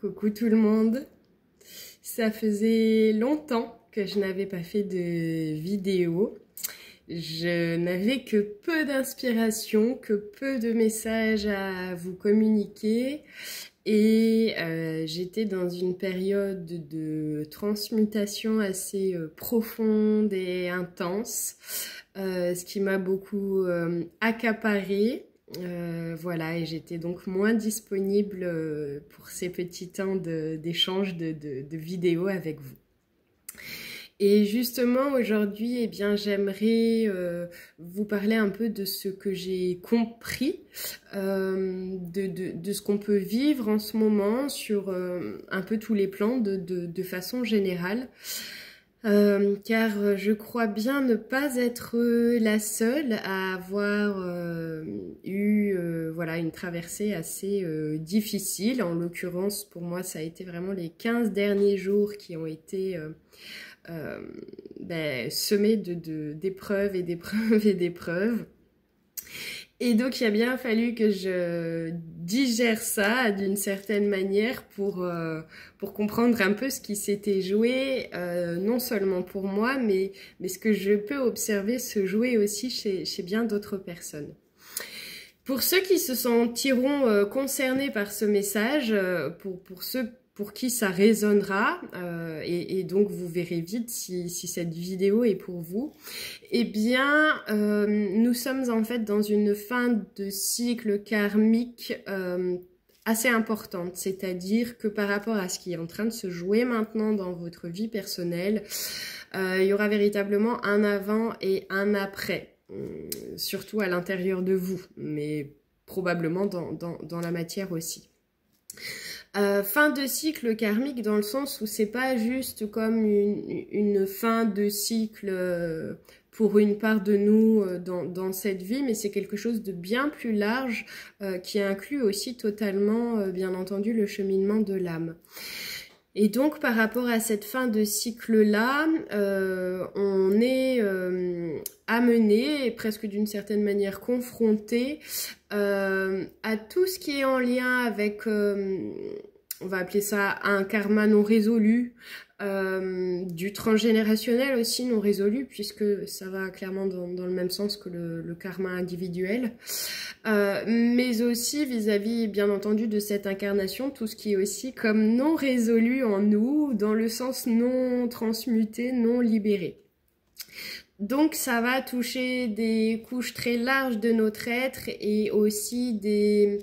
Coucou tout le monde. Ça faisait longtemps que je n'avais pas fait de vidéo. Je n'avais que peu d'inspiration, que peu de messages à vous communiquer. Et j'étais dans une période de transmutation assez profonde et intense, ce qui m'a beaucoup accaparée. Voilà, et j'étais donc moins disponible pour ces petits temps d'échange de vidéos avec vous. Et justement, aujourd'hui, eh bien, j'aimerais vous parler un peu de ce que j'ai compris, de ce qu'on peut vivre en ce moment sur un peu tous les plans de façon générale. Car je crois bien ne pas être la seule à avoir eu voilà, une traversée assez difficile. En l'occurrence, pour moi, ça a été vraiment les 15 derniers jours qui ont été semés d'épreuves et d'épreuves et d'épreuves. Et donc, il a bien fallu que je digère ça d'une certaine manière pour comprendre un peu ce qui s'était joué, non seulement pour moi, mais ce que je peux observer se jouer aussi chez bien d'autres personnes. Pour ceux qui se sentiront concernés par ce message, pour ceux pour qui ça résonnera, et donc vous verrez vite si cette vidéo est pour vous, eh bien nous sommes en fait dans une fin de cycle karmique assez importante, c'est-à-dire que par rapport à ce qui est en train de se jouer maintenant dans votre vie personnelle, il y aura véritablement un avant et un après, surtout à l'intérieur de vous, mais probablement dans la matière aussi. Fin de cycle karmique dans le sens où c'est pas juste comme une fin de cycle pour une part de nous dans cette vie, mais c'est quelque chose de bien plus large qui inclut aussi totalement, bien entendu, le cheminement de l'âme. Et donc par rapport à cette fin de cycle-là, on est amené, et presque d'une certaine manière confronté, à tout ce qui est en lien avec, on va appeler ça un karma non résolu, du transgénérationnel aussi non résolu, puisque ça va clairement dans le même sens que le karma individuel, mais aussi vis-à-vis bien entendu de cette incarnation, tout ce qui est aussi comme non résolu en nous, dans le sens non transmuté, non libéré. Donc ça va toucher des couches très larges de notre être et aussi des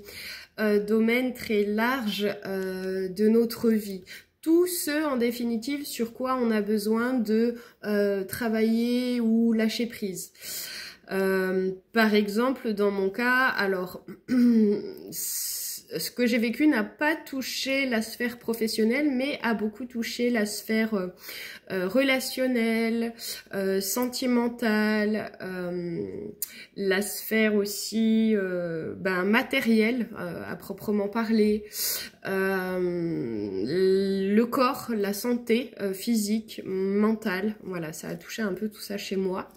domaines très larges de notre vie. Tout ce, en définitive, sur quoi on a besoin de travailler ou lâcher prise. Par exemple, dans mon cas, alors, ce que j'ai vécu n'a pas touché la sphère professionnelle, mais a beaucoup touché la sphère relationnelle, sentimentale, la sphère aussi matérielle, à proprement parler, le corps, la santé physique, mentale, voilà, ça a touché un peu tout ça chez moi.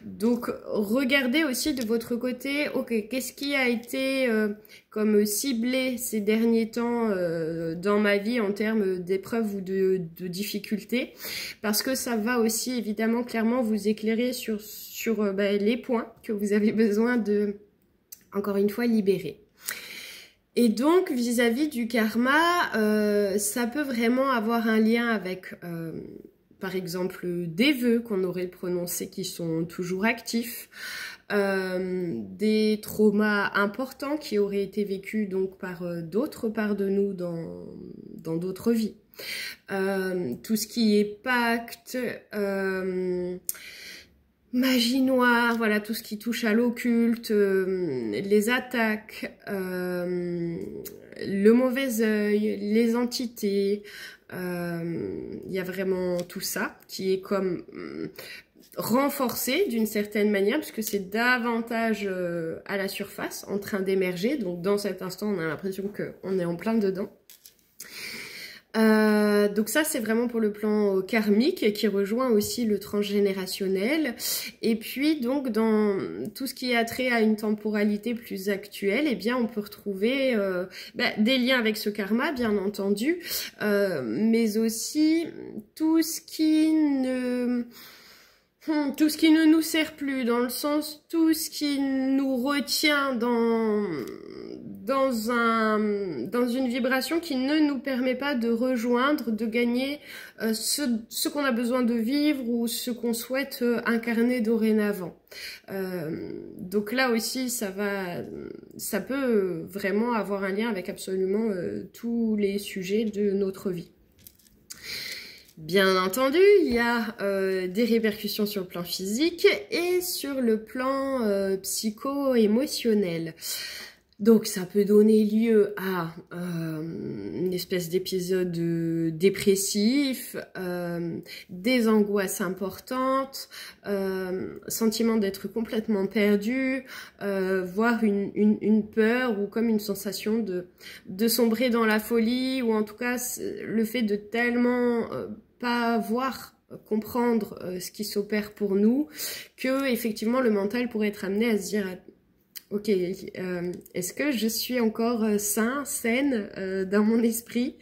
Donc regardez aussi de votre côté, ok, qu'est-ce qui a été comme ciblé ces derniers temps dans ma vie en termes d'épreuves ou de difficultés, parce que ça va aussi évidemment clairement vous éclairer sur les points que vous avez besoin de, encore une fois, libérer. Et donc, vis-à-vis du karma, ça peut vraiment avoir un lien avec, par exemple, des vœux qu'on aurait prononcés qui sont toujours actifs, des traumas importants qui auraient été vécus donc par d'autres parts de nous dans d'autres vies. Tout ce qui est pacte, magie noire, voilà, tout ce qui touche à l'occulte, les attaques, le mauvais œil, les entités, il y a vraiment tout ça qui est comme renforcé d'une certaine manière, puisque c'est davantage à la surface, en train d'émerger. Donc dans cet instant, on a l'impression qu'on est en plein dedans. Donc ça, c'est vraiment pour le plan karmique qui rejoint aussi le transgénérationnel. Et puis donc dans tout ce qui a trait à une temporalité plus actuelle, eh bien on peut retrouver des liens avec ce karma, bien entendu, mais aussi tout ce qui ne nous sert plus, dans le sens tout ce qui nous retient dans une vibration qui ne nous permet pas de rejoindre, de gagner ce qu'on a besoin de vivre ou ce qu'on souhaite incarner dorénavant. Donc là aussi, ça peut vraiment avoir un lien avec absolument tous les sujets de notre vie. Bien entendu, il y a des répercussions sur le plan physique et sur le plan psycho-émotionnel. Donc ça peut donner lieu à une espèce d'épisode dépressif, des angoisses importantes, sentiment d'être complètement perdu, voire une peur ou comme une sensation de sombrer dans la folie, ou en tout cas le fait de tellement pas voir, comprendre ce qui s'opère pour nous, que effectivement le mental pourrait être amené à se dire ok, est-ce que je suis encore saine dans mon esprit?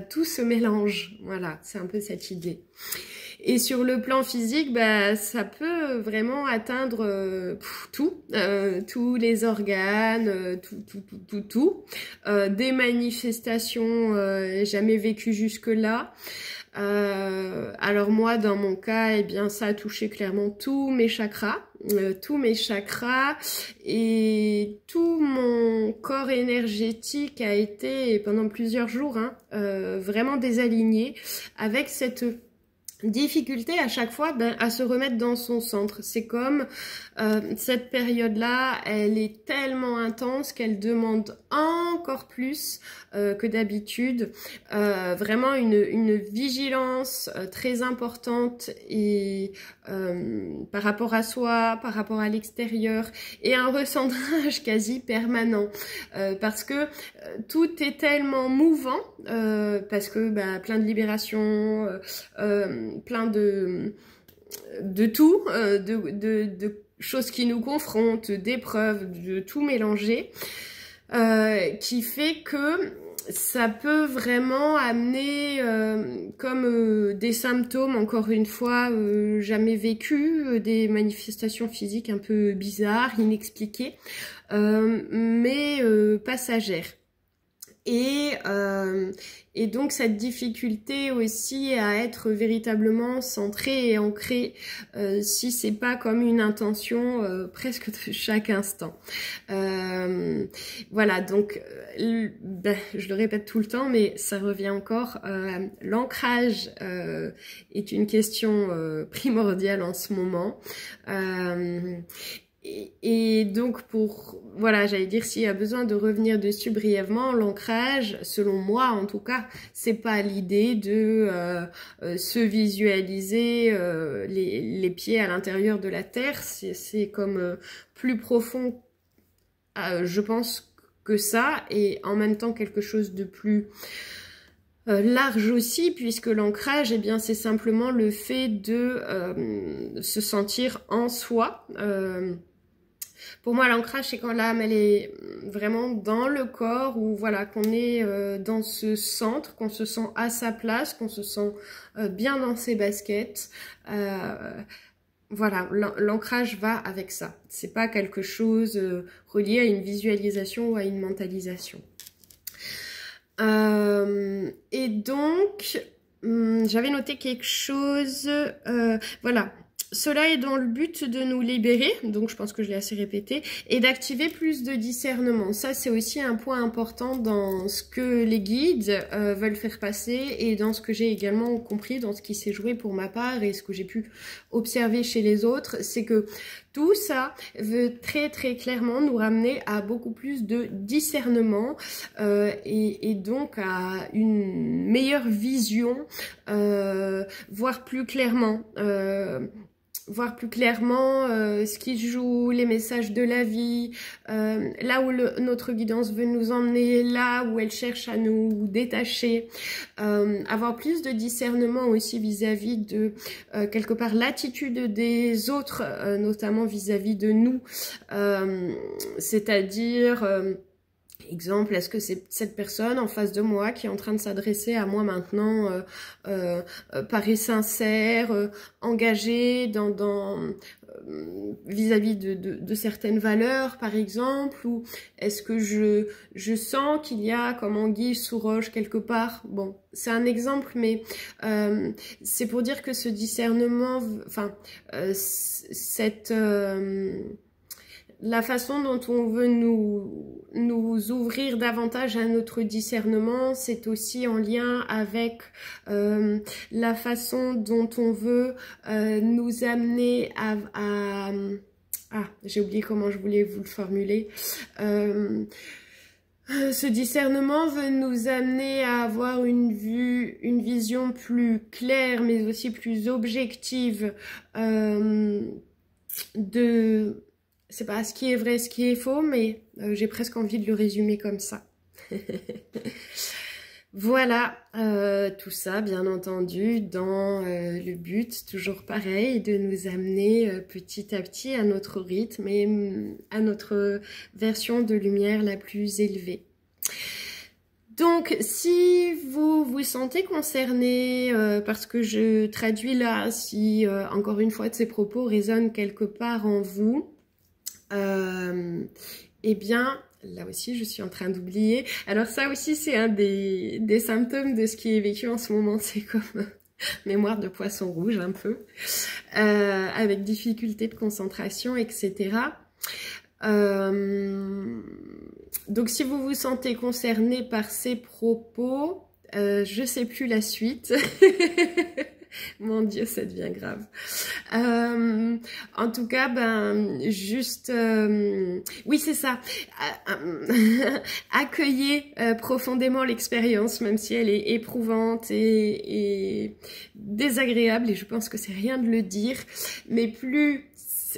Tout se mélange, voilà, c'est un peu cette idée. Et sur le plan physique, ça peut vraiment atteindre tous les organes, tout. Des manifestations jamais vécues jusque-là. Alors moi, dans mon cas, eh bien, ça a touché clairement tous mes chakras, et tout mon corps énergétique a été pendant plusieurs jours vraiment désaligné, avec cette difficulté à chaque fois à se remettre dans son centre. C'est comme cette période-là, elle est tellement intense qu'elle demande encore plus que d'habitude. Vraiment une vigilance très importante, et par rapport à soi, par rapport à l'extérieur, et un recentrage quasi permanent, parce que tout est tellement mouvant, parce que plein de libérations, plein de tout, de choses qui nous confrontent, d'épreuves, de tout mélanger, qui fait que ça peut vraiment amener comme des symptômes, encore une fois, jamais vécus, des manifestations physiques un peu bizarres, inexpliquées, mais passagères. Et donc cette difficulté aussi à être véritablement centré et ancré, si c'est pas comme une intention presque de chaque instant. Voilà, donc je le répète tout le temps, mais ça revient encore. L'ancrage est une question primordiale en ce moment. Et donc voilà, j'allais dire, s'il y a besoin de revenir dessus brièvement, l'ancrage, selon moi en tout cas, c'est pas l'idée de se visualiser les pieds à l'intérieur de la terre, c'est comme plus profond, je pense, que ça, et en même temps quelque chose de plus large aussi, puisque l'ancrage, eh bien, c'est simplement le fait de se sentir en soi. Pour moi, l'ancrage, c'est quand l'âme, elle est vraiment dans le corps, ou voilà, qu'on est dans ce centre, qu'on se sent à sa place, qu'on se sent bien dans ses baskets. Voilà, l'ancrage va avec ça. C'est pas quelque chose relié à une visualisation ou à une mentalisation. Et donc, j'avais noté quelque chose. Voilà. Cela est dans le but de nous libérer, donc je pense que je l'ai assez répété, et d'activer plus de discernement. Ça, c'est aussi un point important dans ce que les guides veulent faire passer, et dans ce que j'ai également compris, dans ce qui s'est joué pour ma part, et ce que j'ai pu observer chez les autres, c'est que tout ça veut très très clairement nous ramener à beaucoup plus de discernement, et donc à une meilleure vision, voire plus clairement. voir plus clairement ce qui joue, les messages de la vie, là où notre guidance veut nous emmener, là où elle cherche à nous détacher, avoir plus de discernement aussi vis-à-vis de quelque part l'attitude des autres, notamment vis-à-vis de nous, c'est-à-dire exemple, est-ce que c'est cette personne en face de moi qui est en train de s'adresser à moi maintenant, paraît sincère, engagée dans vis-à-vis de certaines valeurs, par exemple, ou est-ce que je sens qu'il y a comme anguille sous roche quelque part? Bon, c'est un exemple, mais c'est pour dire que ce discernement, enfin, la façon dont on veut nous ouvrir davantage à notre discernement, c'est aussi en lien avec la façon dont on veut nous amener à j'ai oublié comment je voulais vous le formuler. Ce discernement veut nous amener à avoir une vision plus claire, mais aussi plus objective c'est pas ce qui est vrai, ce qui est faux, mais j'ai presque envie de le résumer comme ça. Voilà, tout ça, bien entendu, dans le but, toujours pareil, de nous amener petit à petit à notre rythme et à notre version de lumière la plus élevée. Donc, si vous vous sentez concerné parce que je traduis là, si encore une fois, ces propos résonnent quelque part en vous, eh bien, là aussi, je suis en train d'oublier. Alors ça aussi, c'est un des symptômes de ce qui est vécu en ce moment. C'est comme mémoire de poisson rouge un peu, avec difficulté de concentration, etc. Donc, si vous vous sentez concerné par ces propos, je sais plus la suite. Mon Dieu, ça devient grave. En tout cas, juste... oui, c'est ça. Accueillez profondément l'expérience, même si elle est éprouvante et désagréable, et je pense que c'est rien de le dire, mais plus...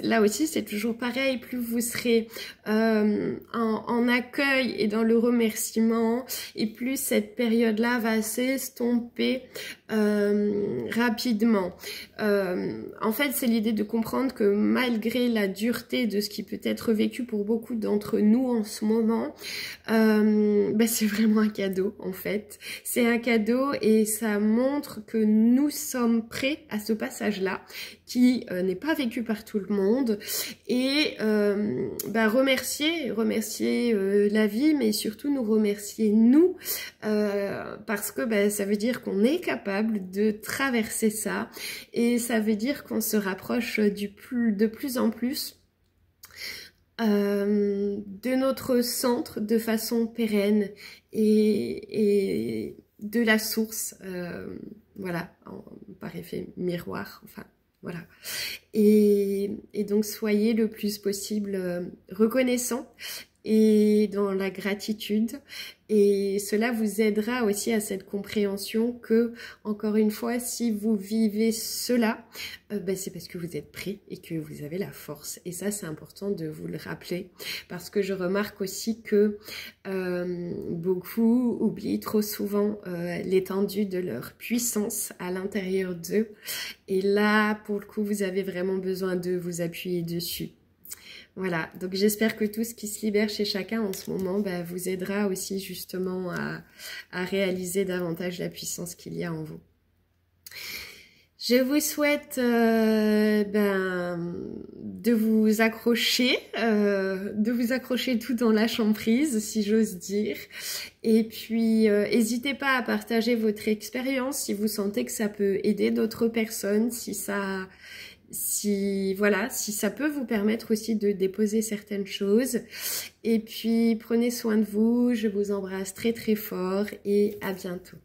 Là aussi, c'est toujours pareil, plus vous serez en accueil et dans le remerciement, et plus cette période-là va s'estomper rapidement. En fait, c'est l'idée de comprendre que malgré la dureté de ce qui peut être vécu pour beaucoup d'entre nous en ce moment, c'est vraiment un cadeau, en fait. C'est un cadeau et ça montre que nous sommes prêts à ce passage-là, qui n'est pas vécu par tout le monde, et remercier la vie, mais surtout nous remercier nous, parce que ça veut dire qu'on est capable de traverser ça, et ça veut dire qu'on se rapproche de plus en plus de notre centre de façon pérenne et de la source, voilà, par effet miroir, enfin voilà. Et donc soyez le plus possible reconnaissant et dans la gratitude, et cela vous aidera aussi à cette compréhension que, encore une fois, si vous vivez cela, c'est parce que vous êtes prêt et que vous avez la force, et ça c'est important de vous le rappeler, parce que je remarque aussi que beaucoup oublient trop souvent l'étendue de leur puissance à l'intérieur d'eux, et là pour le coup vous avez vraiment besoin de vous appuyer dessus. Voilà, donc j'espère que tout ce qui se libère chez chacun en ce moment vous aidera aussi justement à réaliser davantage la puissance qu'il y a en vous. Je vous souhaite de vous accrocher tout en lâchant prise, si j'ose dire. Et puis, n'hésitez pas à partager votre expérience si vous sentez que ça peut aider d'autres personnes, si ça peut vous permettre aussi de déposer certaines choses. Et puis, prenez soin de vous, je vous embrasse très très fort et à bientôt.